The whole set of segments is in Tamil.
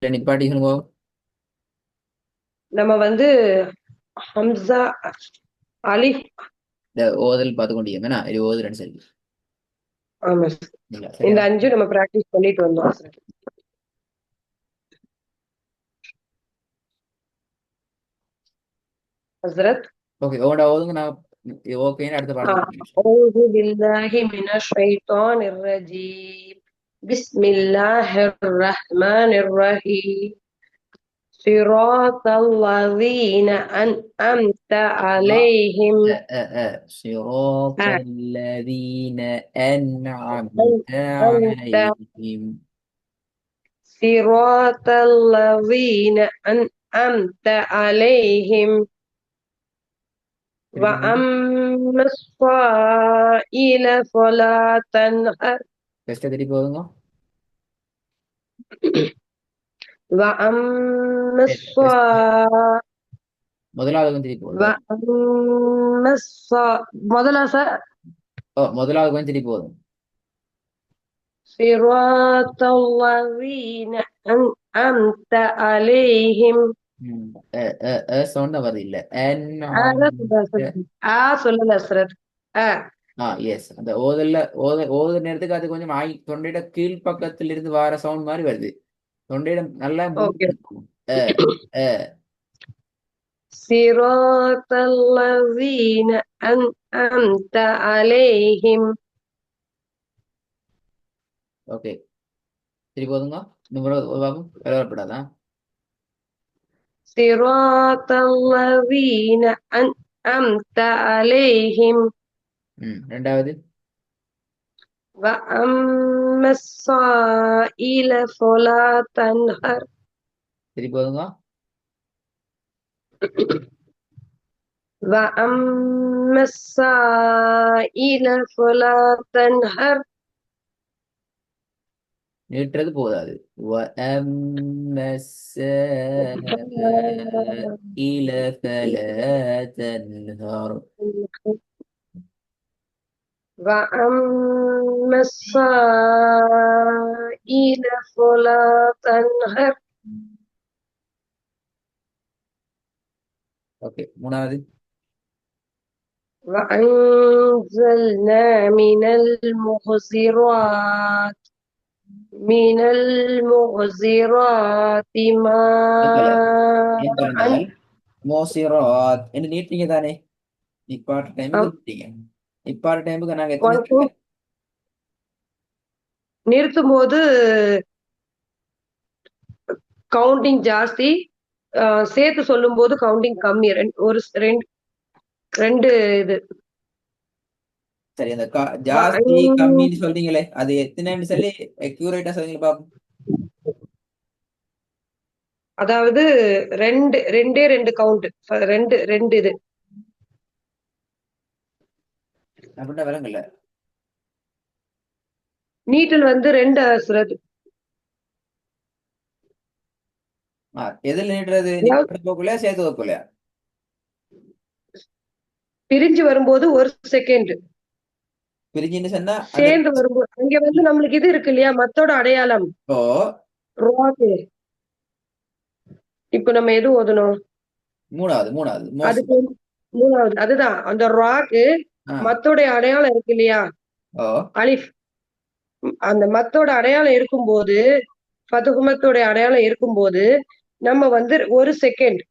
நிப்பாட்டி சொல்லுங்க. நம்ம வந்து ஹம்சா அலிஃப். இந்த ஓதல் பார்த்து கொண்டீங்க என்ன இது ஓதுறேன்னு சொல்லி ஆமா sir. இல்ல இந்த சரியா? 5 நம்ம பிராக்டிஸ் பண்ணிட்டு வந்தோம் sir. ஹஸ்ரத். ஓகே ஓட ஓதுங்க. நான் ஓகேன்னு அடுத்த பாடத்துக்கு போயிடுறேன். أعوذ بالله من الشيطان الرجيم. بسم الله الرحمن الرحيم. صراط الذين أنعمت عليهم. صراط آه، الذين أنعمت أنت عليهم. صراط الذين أنعمت عليهم. திருப்பி போங்க. وأما السائل فلا تنهر. ஃபர்ஸ்ட் திருப்பி போதுங்க. وأما ஃபர்ஸ்ட் السائل முதலாவது திருப்பி போதும். وأما السائل முதல்ல சார். ஓ முதலாவது கொஞ்சம் திருப்பி போதும். صراط الذين أنعمت عليهم. சொன்ன வருது இல்ல அதான் சொல்றேன் sir. சொல்லல சரத். ஆ. எஸ் அந்த ஓதல்ல ஓதுற நேரத்துக்கு அது கொஞ்சம் தொண்டையிட கீழ் பக்கத்துல இருந்து வார சவுண்ட் மாதிரி வருது. தொண்டையிட நல்லா ஓகே. மூடி அ அ صراط الذين أنعمت عليهم. ஓகே திருப்பி போதுங்க. இன்னும் பாக்கும் விளையாடப்படாதான். صراط الذين أنعمت عليهم. ரெண்டாவது وأما السائل فلا تنهر. திருப்பி போதுங்க. وأما السائل فلا تنهر. நீட்டுறது போதாது. وَأَمَّا السَّائِلَ فَلَا تَنْهَرْ. وأما السائل فلا تنهر. ஓகே மூணாவது وأنزلنا من المغزرات எப்பல ماء. எப்பலனால் மோசிராத் என்ன நீட்டீங்க தானே. நிப்பாட்ட டைமுக்கு நீட்டீங்க. நிப்பாட்ட டைமுக்கு நாங்க எத்தனை செகண்ட்? நிறுத்தும் போது கவுண்டிங் ஜாஸ்தி, சேர்த்து சொல்லும் போது கவுண்டிங் கம்மி. ஒரு ரெண்டு இது. சரி அந்த ஜாஸ்தி கம்மின்னு சொல்றீங்களே அது எத்தனைன்னு சொல்லி அக்யூரேட்டா சொல்றீங்க பாப்போம். அதாவது ரெண்டே ரெண்டு கவுண்ட். ரெண்டு இது. அப்படின்னா விலங்கல்ல. நீட்டல் வந்து ரெண்டு சுரது. எதில் நீட்டுறது? அதாவது நிப்பாட்ட போக்குள்ளயா சேர்த்து வைக்கலையா? பிரிஞ்சு வரும்போது ஒரு செகண்ட். பிரிஞ்சுன்னு சொன்னா அந்த சேர்ந்து வரும்போது அங்க வந்து நம்மளுக்கு இது இருக்கு இல்லையா, மத்தோட அடையாளம். ஓ ராக்கு. இப்ப நம்ம எது ஓதணும்? மூணாவது மூணாவது மோஸ்ட். அதுக்கு மூணாவது அதுதான் அந்த ராக்கு. மத்தோடைய அடையாளம் இருக்கு இல்லையா, ஓ அலிஃப். அந்த மத்தோட அடையாளம் இருக்கும்போது, ஃபதுஹுமத்தோட அடையாளம் இருக்கும்போது நம்ம வந்து ஒரு செகண்ட்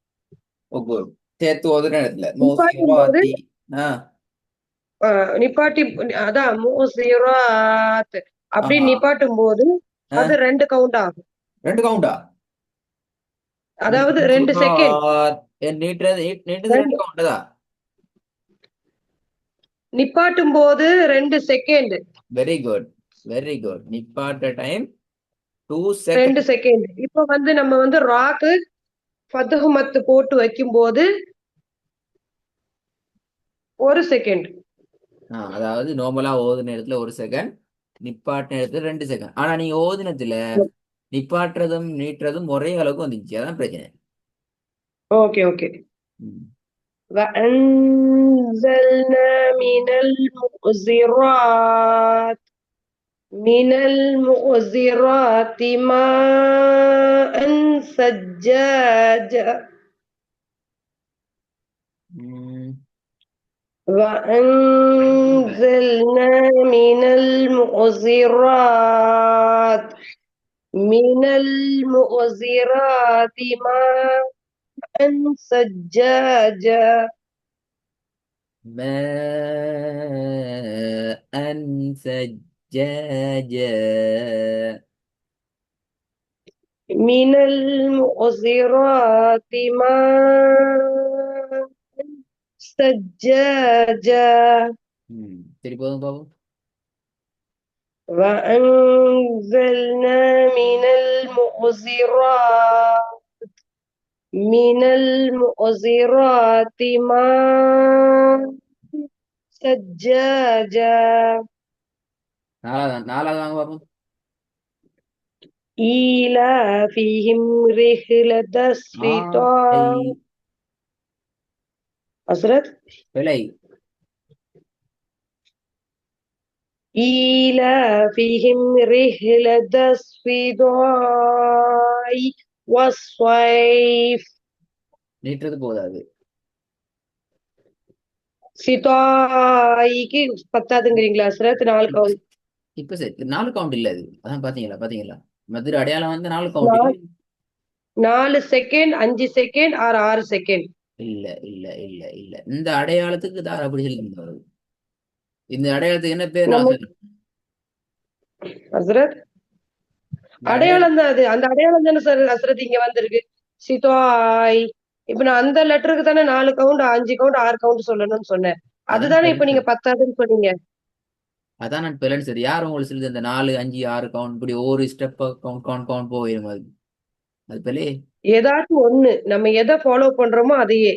ஓ குட். சேர்த்து ஓதுற இடத்துல நிப்பாட்டும் போது மோசிராத்தி. ஆ நிப்பாட்டி, அதான் மூசிராத் அப்படி ஆமா. நிப்பாட்டும் போது அது ரெண்டு கவுண்ட் ஆகும். ரெண்டு கவுண்டா? அதாவது 2 செகண்ட். நீட்டுறது நீட்டுறது ரெண்டு கவுண்டா? நிப்பாட்டும் போது 2 second. Very good very good. நிப்பாட்ட டைம் 2 ரெண்டு செகண்ட். செகண்ட் இப்ப வந்து நம்ம வந்து ராக்கு ஃபதுஹுமத்து போட்டு வைக்கும் போது ஒரு செகண்ட். அதாவது நார்மலா ஓதுன நேரத்துல ஒரு செகண்ட், நிப்பாட்ட நேரத்துல 2 செகண்ட். ஆனா நீங்க ஓதுனத்துல நிப்பாட்டுறதும் நீட்டுறதும் ஒரே அளவுக்கு வந்துச்சு. அதான் பிரச்சனை. Okay okay. ம். وأنزلنا من المؤزرات. من المؤزرات ماء ثجاجا ம், وأنزلنا من المؤزرات ماء ثجاجا ماء ثجاجا. من المؤزرات ماء ثجاجا சரி போதும் பாப்போம். وأنزلنا من المؤزرات ماء ثجاجا நாலாவது வாங்க பாப்போம். إيلافهم رحلة ஆடை. الشتاء أسرت விலை. إيلافهم رحلة الشتاء والصيف நீட்டுறது போதாது. சிதாய்க்கு பத்தாதுங்கிறீங்களா அஸ்ரத்? 4 இப்ப கவுண்ட். இப்ப சரி 4 கவுண்ட் இல்ல அது. அதான் பாத்தீங்களா பாத்தீங்களா மதுரை அடையாளம் வந்து 4 கவுண்ட் இல்ல. 4 செகண்ட், 5 செகண்ட், 6 செகண்ட். இல்ல இல்ல இல்ல இல்ல இந்த அடையாளத்துக்கு தான் அப்படி சொல்லி வருது. இந்த அடையாளத்துக்கு என்ன பேர் நான் நம்ம சொல்றேன். அஸ்ரத் இந்த அடையாளம் அடையாளம் தான் அது. அந்த அடையாளம் தானே சார் அஸ்ரத் இங்க வந்திருக்கு. சிதாய். இப்ப நான் அந்த லெட்டருக்கு தானே 4 கவுண்ட், 5 கவுண்ட், 6 கவுண்ட் சொல்லணும்னு சொன்னேன். அதான் அதுதானே இப்ப பெலன்ஸ். நீங்க பத்தாதுன்னு சொன்னீங்க. அதான் நான் பெலன்ஸ். யார் உங்களுக்கு சொல்லுது இந்த 4 5 6 கவுண்ட் இப்படி ஒவ்வொரு ஸ்டெப் கவுண்ட் கவுண்ட் கவுண்ட் போயிடும் அது. அது பெலே. ஏதாச்சும் ஒண்ணு நம்ம எதை ஃபாலோ பண்றோமோ அதையே.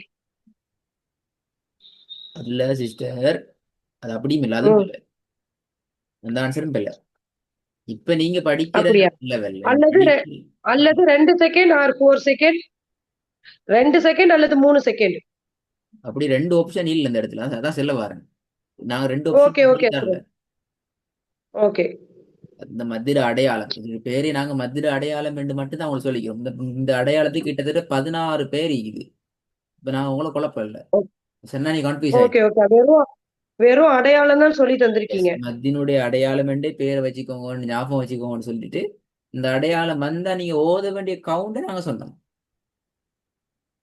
அதுல சிஸ்டர் அது அப்படியும் இல்லை அதுவும் ம். இல்லை. அந்த ஆன்சரும் இல்லை. இப்ப நீங்க படிக்கிற அப்படியா? லெவல்ல அல்லது படிக்க அல்லது 2 செகண்ட் ஆர் 4 செகண்ட், 2 செகண்ட் அல்லது 3 செகண்ட். அப்படி 2 ஆப்ஷன் இல்ல இந்த இடத்துல. அதான் சொல்ல வரேன். நாங்க 2 ஆப்ஷன் ஓகே சொல்லி ஓகே தரல. சார். ஓகே. இந்த மத்திர அடையாளம் இது பேரே நாங்க மத்திர அடையாளம் என்று மட்டும் தான் உங்களுக்கு சொல்லிக்கிறோம். இந்த அடையாளத்துக்கு கிட்டத்தட்ட 16 பேர் இருக்குது. இப்ப நான் உங்களை குழப்பம் இல்லை. சொன்னா நீ கன்ஃபியூஸ் ஓகே ஆயிடும். ஓகே. வெறும் வெறும் அடையாளம் தான் சொல்லி எஸ் தந்திருக்கீங்க. மத்தினுடைய அடையாளம் என்றே பேரை வச்சுக்கோங்கன்னு ஞாபகம் வச்சுக்கோங்கன்னு சொல்லிட்டு இந்த அடையாளம் வந்தா நீங்க ஓத வேண்டிய கவுண்ட் நாங்க சொன்னோம்.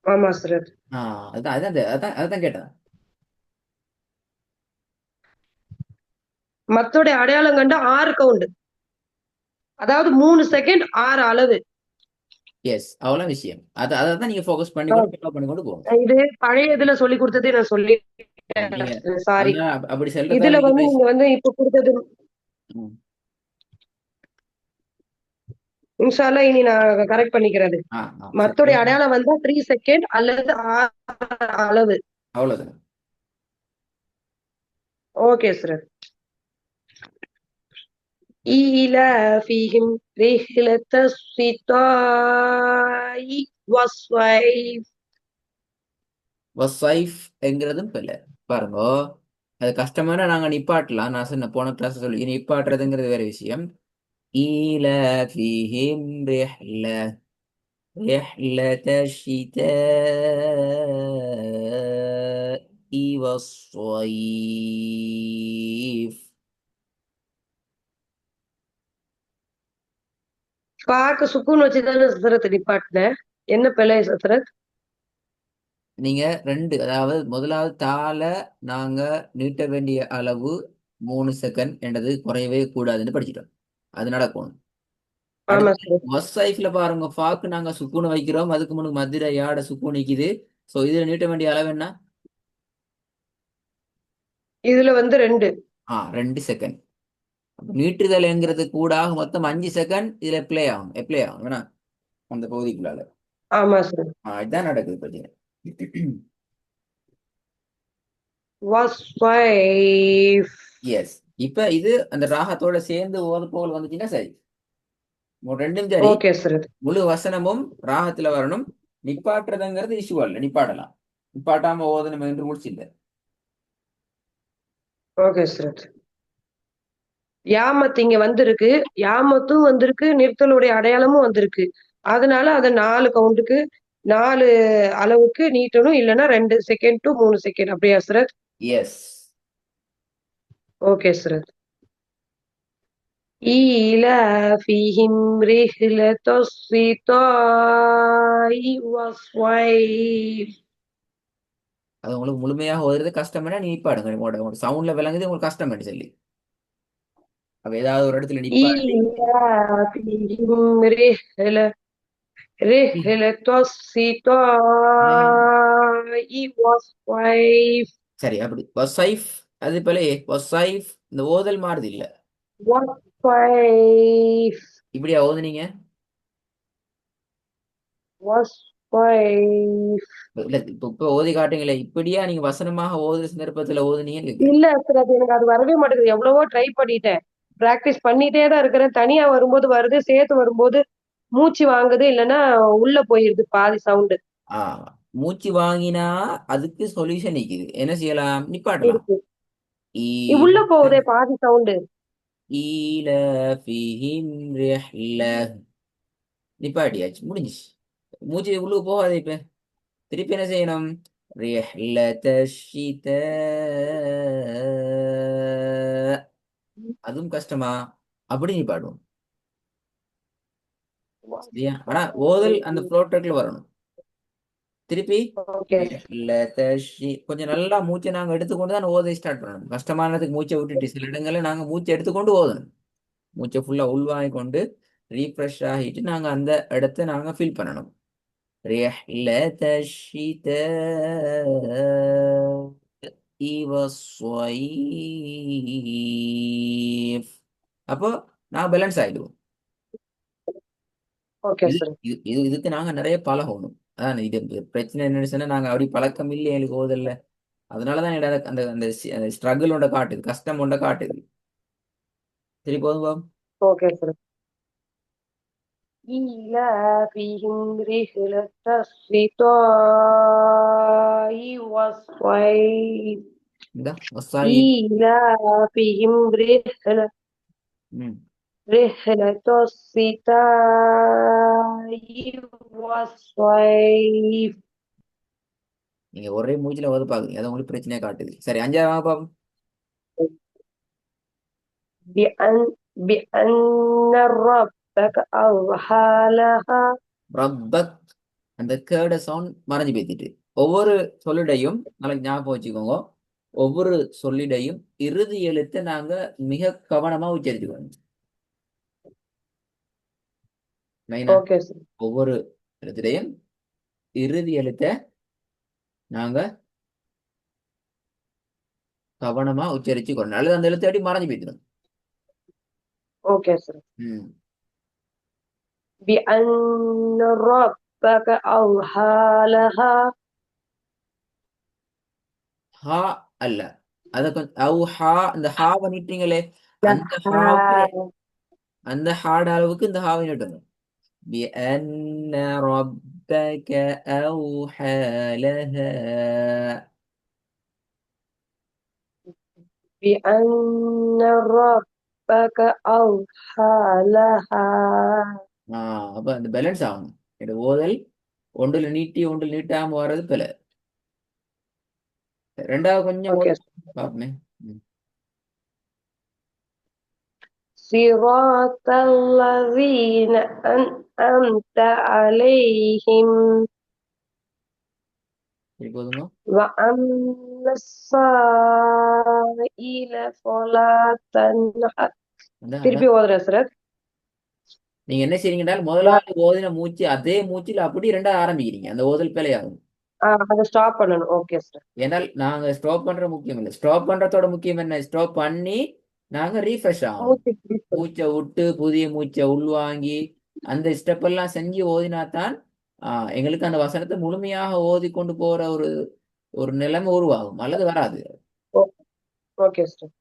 ஆமா சார். அதான் அதான் அதான் அதான் கேட்டேன். மத்தோட அடையாளம் கண்ட 6 கவுண்ட். அதாவது 3 செகண்ட் 6 அளவு. எஸ் அவ்வளோ விஷயம். அதான் நீங்க ஃபோக்கஸ் ஆ, பண்ணிக்கொண்டு ஃபாலோ பண்ணிக்கொண்டு போகும். இது பழைய இதுல சொல்லி கொடுத்ததே நான் சொல்லி நீங்க சாரி. அந்த அப்படி சொல்றதால இதுல நீங்க வந்து நீங்க வந்து இப்ப கொடுத்தது ம், இன்ஷா அல்லாஹ் இனி நான் கரெக்ட் பண்ணிக்கிறது. சரி மத்தோட அடையாளம் வந்தா 3 செகண்ட் அல்லது 6 அளவு. அவ்வளவுதான். Okay sir. إيلافهم رحلة الشتاء والصيف. வசைஃப் என்கிறதும் பிள்ளை பாருங்க. அது கஷ்டமான நாங்க நிப்பாட்டலாம். நான் சொன்ன போன கிளாஸ் சொல்லி நிப்பாட்டுறதுங்கிறது வேற விஷயம். إيلافهم رحلة الشتاء والصيف. பாக்க சுக்கூன் வச்சுதானே சரத் நிப்பாட்டினேன். என்ன பிழை சரத்? நீங்க 2 அதாவது முதலாவது தாள நாங்க நீட்ட வேண்டிய அளவு 3 செகண்ட் என்றது குறையவே கூடாதுன்னு படிச்சிட்டோம். அது நடக்கணும். ஆமா அடுத்து சார். வஸ்ஸைஃப்ல பாருங்க ஃபாக்கு நாங்க சுக்கூன் வைக்கிறோம். அதுக்கு முன்னுக்கு மதுரை யாட சுக்கூன் நிக்குது. ஸோ இதுல நீட்ட வேண்டிய அளவு என்ன? இதுல வந்து 2. 2 செகண்ட். நீட்டுதல்ங்கிறது கூட மொத்தம் 5 செகண்ட் இதுல அப்ளை ஆகும் வேணா அந்த பகுதிக்குள்ளால. ஆமா சார். இதுதான் நடக்குது பார்த்தீங்க. والصيف. எஸ். இப்ப இது அந்த ராகத்தோட சேர்ந்து ஓதப்போல் வந்துச்சுன்னா சரி. ரெண்டும் சரி. Okay sir. முழு வசனமும் ராகத்துல வரணும். நிப்பாட்டுறதுங்கிறது இஷ்யூ அல்ல. நிப்பாட்டலாம். நிப்பாட்டாம ஓதணும் என்று ரூல்ஸ் இல்லை. Okay sir. யாமத் இங்க வந்திருக்கு. யாமத்தும் வந்திருக்கு, நிறுத்தலுடைய அடையாளமும் வந்திருக்கு. அதனால அத 4 கவுண்டுக்கு 4 அளவுக்கு நீட்டணும். இல்லன்னா 2 செகண்ட் டூ 3 செகண்ட். அப்படியா ஹஸ்ரத்? எஸ். ஓகே ஹஸ்ரத். إيلافهم رحلة الشتاء والصيف. அது உங்களுக்கு முழுமையாக ஓதுறது கஷ்டம்னா நீ நிப்பாடுங்க. உங்களோட சவுண்ட்ல விளங்குது உங்களுக்கு கஷ்டம் சொல்லி. அப்ப ஏதாவது ஒரு இடத்துல நிப்பாட்டி إيلافهم رحلة الشتاء والصيف. சரி அப்படி வசைஃப் அது போல வசைஃப் இந்த ஓதல் மாறுது இல்ல. والصيف. இப்படியா ஓதுனீங்க? والصيف. இல்ல இப்ப ஓதி காட்டுங்களே, இப்படியா நீங்க வசனமாக ஓதுற சந்தர்ப்பத்துல ஓதுனீங்கன்னு கேக்குறேன். இல்ல ஹஸ்ரத், எனக்கு அது வரவே மாட்டேங்குது. எவ்வளவோ ட்ரை பண்ணிட்டேன். பிராக்டிஸ் பண்ணிட்டே தான் இருக்கிறேன். தனியா வரும்போது வருது, சேர்த்து வரும்போது மூச்சு வாங்குது, இல்லன்னா உள்ள போயிருது பாதி சவுண்டு. ஆ மூச்சு வாங்கினா அதுக்கு சொல்யூஷன் நிக்குது. என்ன செய்யலாம்? நிப்பாட்டலாம். இருக்கு. ஈல உள்ள போகுதே பாதி சவுண்டு. ஈலஃபிஹிம் ரிஹ்ல நிப்பாட்டியாச்சு, முடிஞ்சுச்சு. மூச்சு உள்ளுக்கு போகாது. இப்ப திருப்பி என்ன செய்யணும்? ரிஹ்லத ஷிதா. அதுவும் கஷ்டமா? அப்படி நிப்பாடுவோம். சரியா? ஆனா ஓதல் அந்த ஃப்ளோ ட்ராக்ல வரணும். திருப்பி ஓகே. கொஞ்சம் நல்லா மூச்சை நாங்க எடுத்துக்கொண்டு தான் ஓதை ஸ்டார்ட் பண்ணணும். கஷ்டமானதுக்கு மூச்சை விட்டுட்டு சில இடங்கள்ல நாங்க மூச்சை எடுத்துக்கொண்டு ஓதணும். மூச்சை ஃபுல்லா உள்வாங்கி கொண்டு ரீஃப்ரெஷ் ஆகிட்டு நாங்க அந்த இடத்த நாங்க ஃபீல் பண்ணணும். رحلة الشتاء والصيف. அப்போ நான் பேலன்ஸ் ஆயிடுவோம். ஓகே இது சார். இதுக்கு நாங்க நிறைய பழகணும். அதான் இது பிரச்சனை என்னன்னு சொன்னா நாங்க அப்படி பழக்கம் இல்லை எங்களுக்கு ஓதல்ல. அதனாலதான் எனக்கு அந்த அந்த அந்த ஸ்ட்ரகிள் ஒன்றை காட்டுது, கஷ்டம் ஒன்றை காட்டுது. சரி போதும். Okay sir. إيلافهم رحلة الشتاء والصيف. இந்த வசாயி. إيلافهم ம். رحلة الشتاء والصيف. நீங்க ஒரே மூச்சில ஓத பாக்குறீங்க, அது உங்களுக்கு பிரச்சனையா காட்டுது. சரி அஞ்சாவது வாங்க பாப்போம். بأن ربك أوحى لها. ரப்பக் அந்த கேர்ட சவுண்ட் மறைஞ்சு பேத்திட்டு ஒவ்வொரு சொல்லிடையும் நாளைக்கு ஞாபகம் வச்சுக்கோங்க. ஒவ்வொரு சொல்லிடையும் இறுதி எழுத்தை நாங்க மிக கவனமா உச்சரிச்சுக்கோங்க. மைனா ஓகே சார். ஒவ்வொரு எழுத்துடையும் இறுதி எழுத்தை நாங்க கவனமா உச்சரிச்சுக்கணும். அல்லது அந்த எழுத்து அடி மறைஞ்சு போய்த்திடும். Okay sir. ம். بأن ربك أوحى لها. ஹா அல்ல, அத கொஞ்சம் அவு ஹா, இந்த ஹாவை நீட்டீங்களே, அந்த ஹாவுக்கு لها. அந்த ஹார்ட் அளவுக்கு இந்த ஹாவை நீட்டணும். بأن ربك أوحى لها. بأن ربك أوحى لها. அப்ப அந்த பேலன்ஸ் ஆகணும். இது ஓதல் ஒன்றுல நீட்டி ஒன்றில் நீட்டாம வர்றது பில. ரெண்டாவது கொஞ்சம் ஓகே. ஓதல் பார்ப்போமே. ம். صراط الذين أنعمت عليهم சரி போதுங்க. وأما السائل فلا تنهر. அதான் திருப்பி அதான் ஓதுறேன் சார். நீங்க என்ன செய்றீங்கன்னா முதலாவது ஓதின மூச்சு அதே மூச்சில் அப்படி ரெண்டாவது ஆரம்பிக்கிறீங்க, அந்த ஓதல் பிழையாகும். அதை ஸ்டாப் பண்ணணும். Okay sir. ஏன்னால் நாங்க ஸ்டாப் பண்ற முக்கியம் இல்லை, ஸ்டாப் பண்றதோட முக்கியம் என்ன, ஸ்டாப் பண்ணி நாங்க ரீஃப்ரெஷ் ஆகணும். மூச்சு பிடிப்பு. மூச்சை விட்டு புதிய மூச்சை உள்வாங்கி அந்த ஸ்டெப் எல்லாம் செஞ்சு ஓதினாத்தான் எங்களுக்கு அந்த வசனத்தை முழுமையாக ஓதி கொண்டு போற ஒரு ஒரு நிலைமை உருவாகும், அல்லது வராது. Okay sir.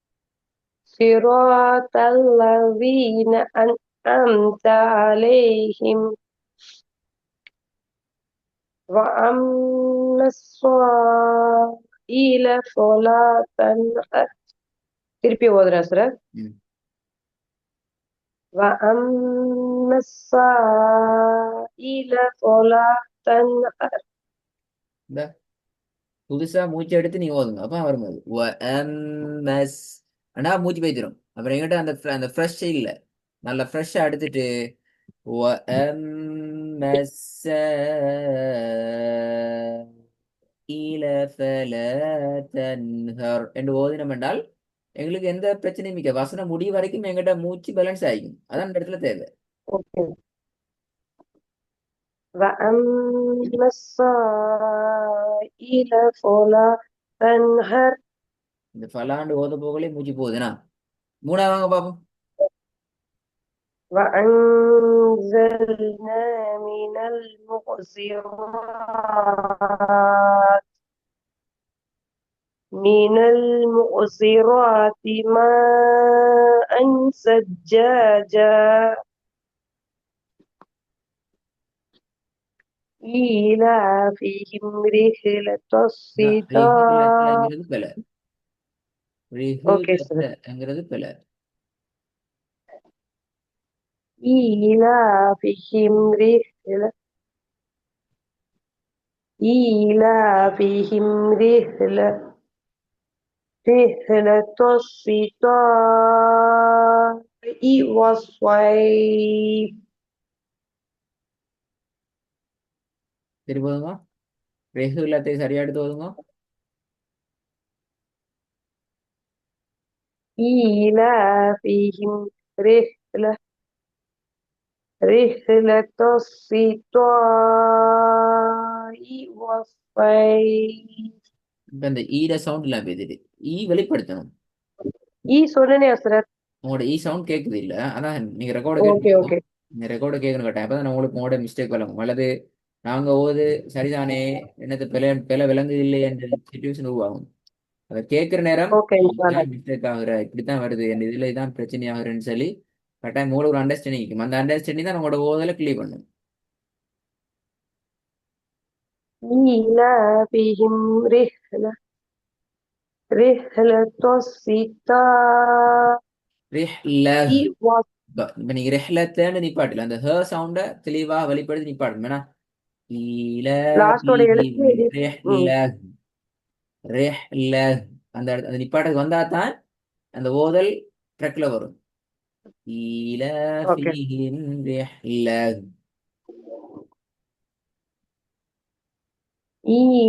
صراط الذين أنعمت عليهم وأما السائل فلا تنهر. திருப்பி ஓதுறேன் சார். ம். وأما السائل فلا تنهر. இந்த புதுசா மூச்சு எடுத்து நீ ஓதுங்க அப்ப வரும்போது எம்எஸ் ஆனா மூச்சு போய்த்திரும் அப்புறம் எங்கிட்ட அந்த ஃப்ரெஷ் இல்ல நல்லா ஃப்ரெஷ்ஷா எடுத்துட்டு எம்எஸ் ஈல ஃபல தன்ஹர் என்று ஓதினம் என்றால் எங்களுக்கு எந்த பிரச்சனையும் இல்லை வசனம் முடிவு வரைக்கும் எங்கிட்ட மூச்சு பேலன்ஸ் ஆகிக்கும் அதான் இந்த இடத்துல தேவை Okay. وأما السائل فلا تنهر. இந்த ஃபலாண்டு ஓத போகலே மூச்சு போகுதுண்ணா மூணாவது வாங்க பாப்போம் وأنزلنا من المعصرات ماء ثجاجا إيلافهم رحلة الشتاء. ரிஹிலத்தங்கிறது பிழை Okay, sir. ரிஹிலத்தங்கிறது பிழை إيلافهم رحلة الشتاء والصيف. சரி போதுங்க ரிஹிலத்தை சரியா எடுத்து ஓதுங்க إيلافهم رحلة الشتاء والصيف. இப்ப இந்த ஈட சவுண்ட் எல்லாம் பேசிட்டு வெளிப்படுத்தணும் சொன்னனே அசரத். உங்களோட சவுண்ட் கேட்குது இல்ல அதான் நீங்க ரெக்கார்டு ஓகே கேட்கணும் ஓகே நீங்க ரெக்கார்டு கேட்கணும் கேட்டேன் அப்பதான் உங்களுக்கு உங்களோட மிஸ்டேக் விளங்கும் அல்லது நாங்க ஓது சரிதானே என்னது பிழை விளங்குது இல்லை என்ற சுச்சுவேஷன் உருவாகும் அதை கேட்கிற நேரம் ஓகே இன்ஷால்லா. ஏன் மிஸ்டேக் ஆகுற இப்படித்தான் வருது என் இதுல இதான் பிரச்சனை ஆகுறேன்னு சொல்லி கட்டாயம் மூலம் ஒரு அண்டர்ஸ்டாண்டிங் இருக்கும் அந்த அண்டர்ஸ்டாண்டிங் தான் உங்களோட ஓதல கிளியர் பண்ணும் إيلافهم رحلة الشتاء ரிஹ்ல والصيف. இப்ப நீங்க ரிஹ்லத்தேன்னு நிப்பாட்டல அந்த ஹ சவுண்ட தெளிவா வெளிப்படுத்தி நிப்பாட்டணும் ஏன்னா ஈல லாஸ்டோட எழுத்து ரிஹ்ல ரிஹ்ல அந்த அந்த நிப்பாட்டுக்கு வந்தா தான் அந்த ஓதல் ட்ரெக்ல வரும் ஈல ஓகே. ஃபீஹிம் ரிஹ்ல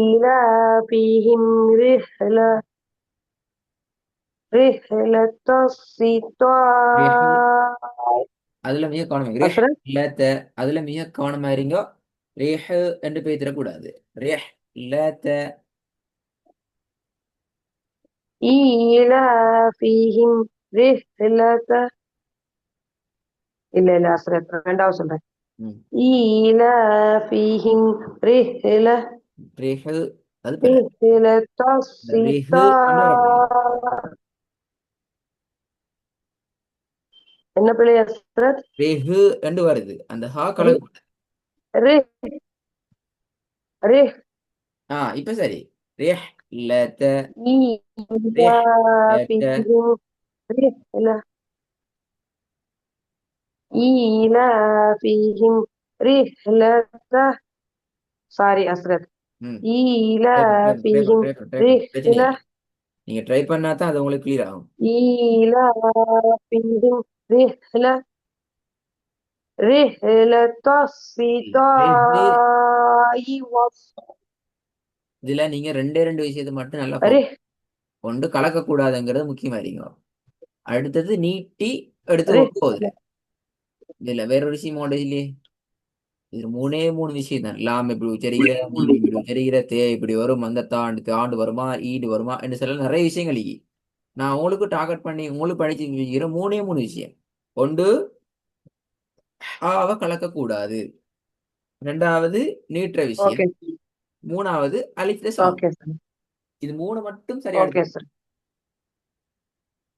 إيلافهم رحلة ரிஹ் الشتاء. அதுல மிக கவனமா ரிஹ் அசரத். இல்லத்த அதுல மிக கவனமா இருங்கோ ரிஹ் என்று பேத்திடக்கூடாது ரிஹ் இல்லத்த إيلافهم رحلة. இல்ல இல்ல அசரத் ரெண்டாவது சொல்றேன். ம், إيلافهم رحلة ரிஹ் அது பிற இந்த ரிஹ் என்று வரக்கூடாது الشتاء. என்ன பிள்ளை அசரத்? ரிஹ் என்று வருது அந்த ஹா ரி- கலந்து ரி- ரி- இப்ப சரி ரிஹ் லத்த ரிஹ் லத்த إيلافهم رحلة إيلافهم رحلة. சாரி அஸ்ரத். ம் إيلافهم பிரச்சனை رحلة இல்லை நீங்க ட்ரை பண்ணா தான் அது உங்களுக்கு கிளியர் ஆகும் إيلافهم رحلة இல்ல ரிஹ் الشتاء இதுல நீங்க ரெண்டே ரெண்டு விஷயத்தை மட்டும் நல்லா رح ஒன்று கலக்கக்கூடாதுங்கிறது முக்கியமா இருக்கணும் அடுத்தது நீட்டி எடுத்து رح போகுதுல இதுல வேற ஒரு விஷயம் ஒன்று இல்லையே இது மூணே மூணு விஷயம் தான் லாம் இப்படி உச்சரிக்கிற மீம் இப்படி உச்சரிக்கிற தே இப்படி வரும் அந்த தாண்டு தாண்டு வருமா ஈடு வருமா என்று சொல்ல நிறைய விஷயங்கள் இருக்கு நான் உங்களுக்கு டார்கெட் பண்ணி உங்களுக்கு படிச்சு வைக்கிற மூணே மூணு விஷயம் ஒன்று ஆவ கலக்கக்கூடாது ரெண்டாவது நீட்டுற விஷயம் ஓகே மூணாவது அலிஃப்ல சவுண்ட் ஓகே சார். இது மூணு மட்டும் சரியா ஓகே எடுத்து சார்.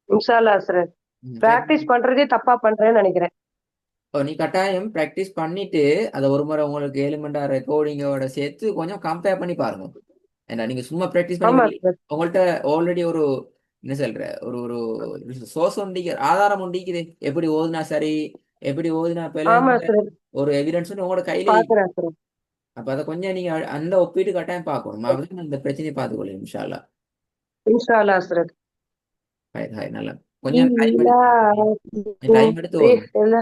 இன்ஷா அல்லாஹ் சார். try பிராக்டிஸ் பண்றதே தப்பா பண்றேன்னு நினைக்கிறேன். நீ கட்டாயம் ப்ராக்டிஸ் பண்ணிட்டு அதை ஒரு முறை உங்களுக்கு எலிமெண்டா ரெக்கார்டிங்கோட சேர்த்து கொஞ்சம் கம்பேர் பண்ணி பாருங்க ஏன்னா நீங்க சும்மா ப்ராக்டிஸ் பண்ணி ஆமா பண்ணி சார். உங்கள்ட்ட ஆல்ரெடி ஒரு என்ன சொல்ற ஒரு ஒரு சோர்ஸ் ஒண்டிக்கு ஆதாரம் ஒண்டிக்குது, எப்படி ஓதுனா சரி, எப்படி ஓதுனா ஆமா பிழைங்கிற ஹஸ்ரத். ஒரு எவிடன்ஸ் உங்களோட கையில இருக்கு. பாக்குறேன் ஹஸ்ரத். அப்ப அதை கொஞ்சம் நீங்க அந்த ஒப்பீட்டு கட்டாயம் பார்க்கணும். அப்பதான் இந்த பிரச்சனையை பார்த்துக்கொள்ளும் இன்ஷா அல்லாஹ். இன்ஷா அல்லாஹ் ஹஸ்ரத். ஹாய் ஹாய் நல்லா கொஞ்சம் ஈலா டைம் எடுத்து வரும். ரஹ்ல.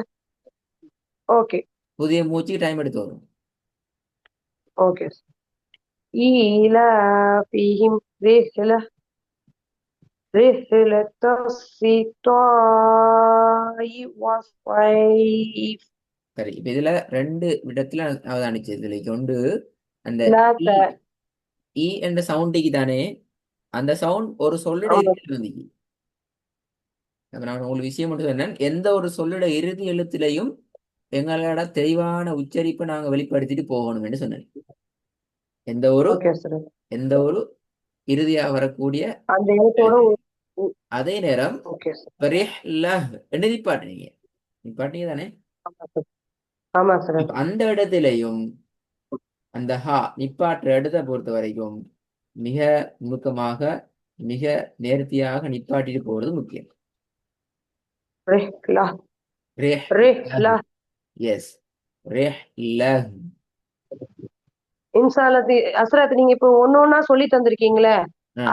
ஓகே. புதிய மூச்சுக்கு டைம் எடுத்து வரும். ஓகே. ஈலாஃபிஹிம் رحلة الشتاء والصيف. சரி, இப்ப இதுல ரெண்டு விதத்துல அவதானிச்சு. இதுல ஒன்று அந்த لا ஈ ஈ என்ற சவுண்டிக்கு தானே, அந்த சவுண்ட் ஒரு சொல்லிட ஆமா இறுதியில் வந்துச்சு. அப்ப நான் உங்களுக்கு விஷயம் மட்டும் சொன்னேன், எந்த ஒரு சொல்லிட இறுதி எழுத்திலையும் எங்களோட தெளிவான உச்சரிப்பை நாங்க வெளிப்படுத்திட்டு போகணும் என்று சொன்னேன். எந்த ஒரு ஓகே சார். எந்த ஒரு இறுதியா வரக்கூடிய அந்த எழுத்தோட எழுத்து. அதே நேரம் ஓகே சார். என்று நிப்பாட்டுனீங்க, நிப்பாட்டினீங்க தானே. ஆமா சார். ஆமா சார். அப்ப அந்த இடத்திலையும் அந்த ஹா நிப்பாட்டுற இடத்தை பொறுத்த வரைக்கும் மிக நுணுக்கமாக, மிக நேர்த்தியாக நிப்பாட்டிட்டு போறது முக்கியம். رحلة ரேஹ் رحلة. எஸ், ரேஹ் லஹ். இன்ஷா அல்லாஹ் ஹஸ்ரத், நீங்க இப்போ ஒண்ணா சொல்லி தந்திருக்கீங்களே,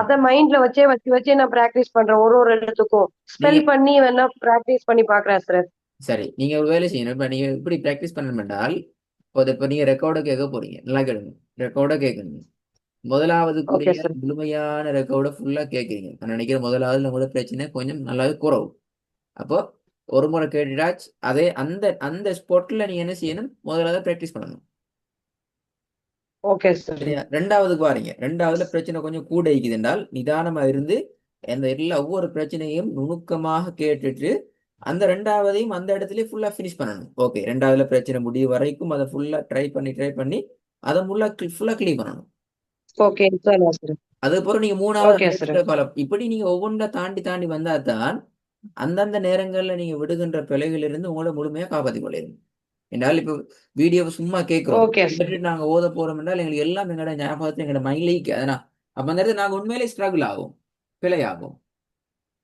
அத மைண்ட்ல வச்சே நான் பிராக்டிஸ் பண்றேன். ஒரு எழுத்துக்கும் நீங்க ஸ்பெல் பண்ணி வேணா பிராக்டிஸ் பண்ணி பாக்குறேன் ஹஸ்ரத். சரி, நீங்க ஒரு வேலை செய்யணும். இப்ப நீங்க இப்படி பிராக்டிஸ் பண்ணணும் என்றால், இப்ப நீங்க ரெக்கார்டை கேட்க போறீங்க, நல்லா கேளுங்க. ரெக்கார்டை கேட்கணும். ஓகே முதலாவதுக்குரிய சார். முழுமையான ரெக்கார்டை ஃபுல்லா கேட்குறீங்க. நான் நினைக்கிறேன் முதலாவதுல உங்களோட பிரச்சனை கொஞ்சம் நல்லாவே குறவு. அப்போ ஒரு முறை கேட்டுட்டாச்சு, அதே அந்த அந்த ஸ்பாட்ல நீங்க என்ன செய்யணும், முதலாவது பிராக்டிஸ் பண்ணணும். Okay sir. சரியா? ரெண்டாவதுக்கு பாருங்க, ரெண்டாவதுல பிரச்சனை கொஞ்சம் கூட இருக்குது என்றால் நிதானமா இருந்து அந்த எல்லா ஒவ்வொரு பிரச்சனையும் நுணுக்கமாக கேட்டுட்டு அந்த ரெண்டாவதையும் அந்த இடத்துல ஃபுல்லா ஃபினிஷ் பண்ணணும். ஓகே, ரெண்டாவதுல பிரச்சனை முடிவு வரைக்கும் அதை ஃபுல்லா ட்ரை பண்ணி அதை ஃபுல்லா கிளீன் பண்ணணும். ஓகே இன்ஷா அல்லாஹ் சார். அதுக்கப்புறம் நீங்க மூணாவது ஓகே அந்த சார். இடத்துல இப்படி நீங்க ஒவ்வொன்றா தாண்டி தாண்டி வந்தா தான் அந்தந்த நேரங்கள்ல நீங்க விடுகின்ற பிழைகளிலிருந்து உங்களை முழுமையா காப்பாற்றிக் கொள்ளையும். என்றால் இப்போ வீடியோ சும்மா கேட்கிறோம், ஓகே சார். கேட்டுட்டு நாங்க ஓத போறோம் என்றால் எங்களுக்கு எல்லாம் எங்களோட ஞாபகத்தை எங்களோட மைண்ட்லேயே அதனா அப்ப அந்த இடத்துல நாங்க உண்மையிலே ஸ்ட்ரகிள் ஆகும், பிழை ஆகும்.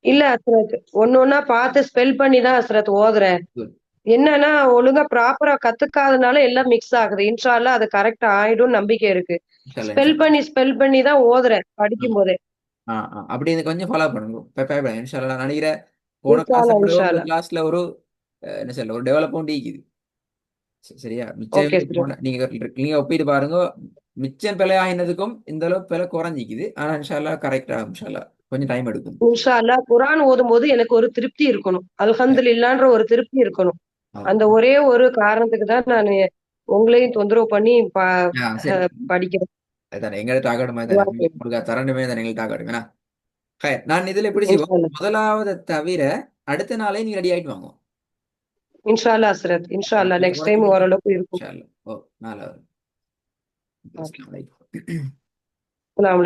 இல்ல ஹஸ்ரத், ஒண்ணா பார்த்து ஸ்பெல் பண்ணி தான் ஹஸ்ரத் ஓதுறேன். Good. என்னன்னா ஒழுங்கா ப்ராப்பரா கத்துக்காதனால எல்லாம் மிக்ஸ் ஆகுது. இன்ஷா அல்லாஹ் அது கரெக்ட் ஆயிடும் நம்பிக்கை இருக்கு. இன்ஷால்லா இன்ஷால்லா. ஸ்பெல் பண்ணி தான் ஓதுறேன் ஆ, படிக்கும் போதே. அப்படி இது கொஞ்சம் ஃபாலோ பண்ணுங்க. பயப்படாதீங்க. இன்ஷால்லா நான் நினைக்கிறேன் போன இன்ஷா கிளாஸை அல்லாஹ் விட இன்ஷா இந்த அல்லாஹ். கிளாஸ்ல ஒரு என்ன சொல்ல ஒரு டெவலப்மெண்ட் இருக்குது. சரியா? மிச்சம் ஓகே சார். போன நீங்க நீங்க ஒப்பிட்டு பாருங்க, மிச்சம் பிழை ஆயினதுக்கும் இந்த அளவு பிழை குறைஞ்சிக்குது. ஆனா இன்ஷால்லா கரெக்ட் ஆகும். இன்ஷால்லா கொஞ்சம் டைம் எடுக்கும். இன்ஷா அல்லாஹ் குர்ஆன் ஓதும்போது எனக்கு ஒரு திருப்தி இருக்கணும். அல்ஹம்துலில்லாஹ்ன்ற ஒரு திருப்தி இருக்கணும். அந்த ஆமா. ஒரே ஒரு காரணத்துக்கு தான் நானு உங்களையும் தொந்தரவு பண்ணி சரி, படிக்கிறேன். அதானே எங்களை டாக்கெட் மாதிரி துஆ தானே செய்யுங்க. உங்களுக்கு தரணுமே தானே எங்களுக்கு டாக்கெட் வேணா. நான் இதுல எப்படி இன்ஷா செய்வோம், அல்லாஹ். முதலாவதை தவிர அடுத்த நாளே நீங்க ரெடி ஆயிட்டு வாங்க. இன்ஷா அல்லாஹ் ஹஸ்ரத். இன்ஷா அல்லாஹ் அடுத்த நெக்ஸ்ட் முறைக்கு டைம் நீங்க ஓரளவுக்கு இருக்கும். இன்ஷா அல்லாஹ். ஓ, நாளை ஓகே. அஸ்ஸலாமு அலைக்கும். அஸ்ஸலாமு அலைக்கும்.